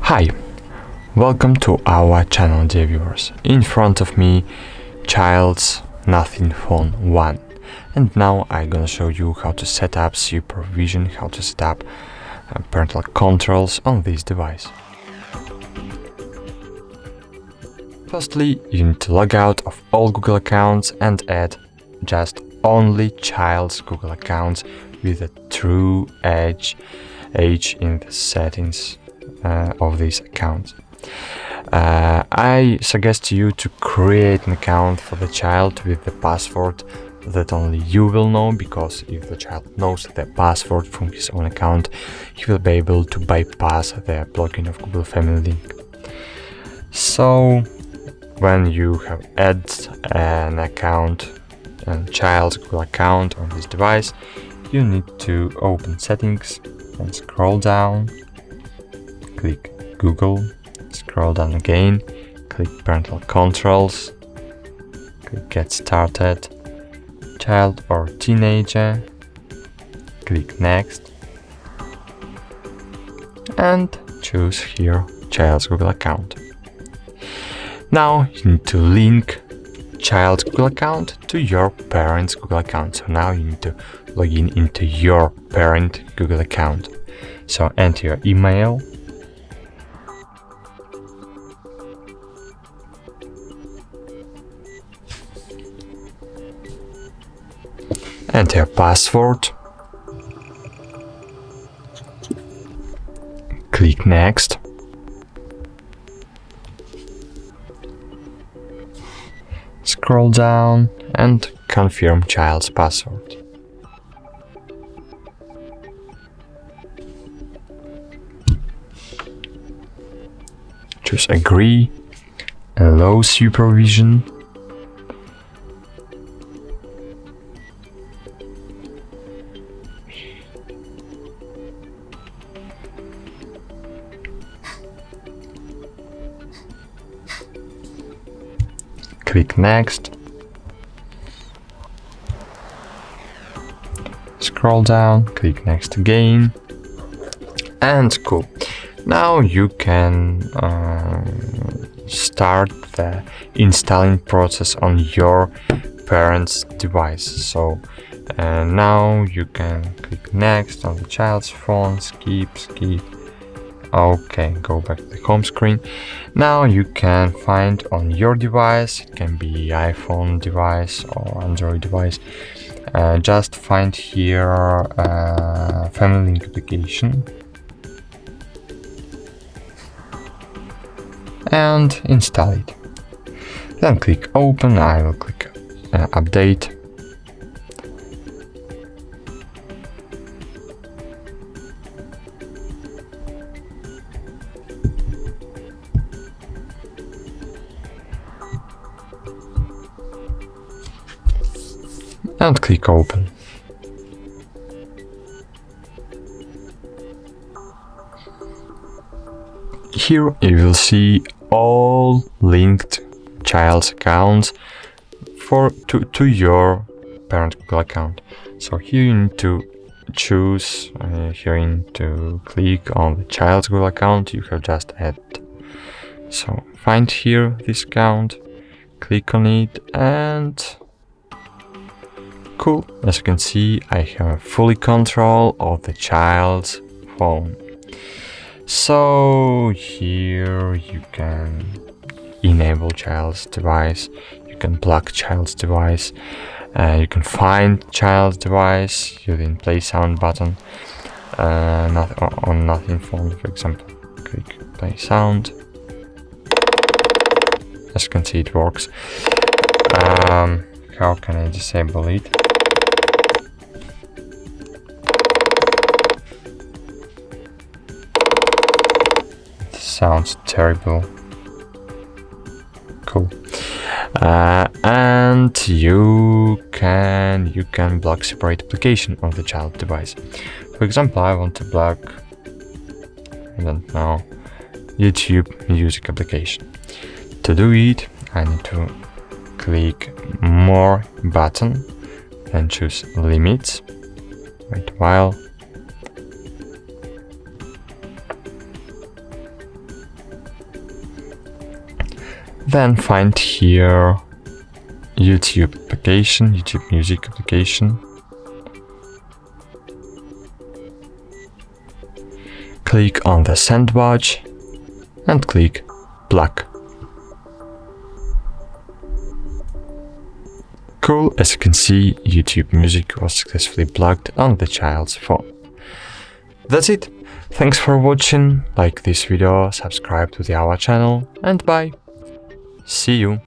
Hi, welcome to our channel, dear viewers. In front of me, child's Nothing Phone 1. And now I'm gonna show you how to set up supervision, how to set up parental controls on this device. Firstly, you need to log out of all Google accounts and add just only child's Google accounts with a true age in the settings of this account. I suggest you to create an account for the child with the password that only you will know, because if the child knows the password from his own account, he will be able to bypass the blocking of Google Family Link. So when you have added an account, a child's Google account on this device, you need to open settings and scroll down, click Google, scroll down again, click parental controls, click get started, child or teenager, click next, and choose here child's Google account. Now you need to link child's Google account to your parent's Google account. So now you need to log in into your parent Google account. So enter your email, enter your password, click next, scroll down and confirm child's password. Choose agree, allow supervision, click next, scroll down, click next again, and cool. Now you can start the installing process on your parent's device. So now you can click next on the child's phone, skip. Okay, go back to the home screen. Now you can find on your device, it can be iPhone device or Android device, just find here Family Link application and install it. Then click open. I will click update. And click open. Here you will see all linked child's accounts to your parent Google account. So here you need to choose, here you need to click on the child's Google account you have just added. So find here this account, click on it, and cool. As you can see, I have fully control of the child's phone. So here you can enable child's device, you can block child's device, you can find child's device using play sound button on Nothing Phone, for example. Click play sound. As you can see, it works. How can I disable it? Sounds terrible. Cool. And you can block separate application of the child device. For example, I want to block, I don't know, YouTube music application. To do it, I need to click more button and choose limits. Wait a while. Then find here YouTube application, YouTube Music application. Click on the send badge and click block. Cool, as you can see, YouTube Music was successfully blocked on the child's phone. That's it. Thanks for watching, like this video, subscribe to our channel, and bye. See you.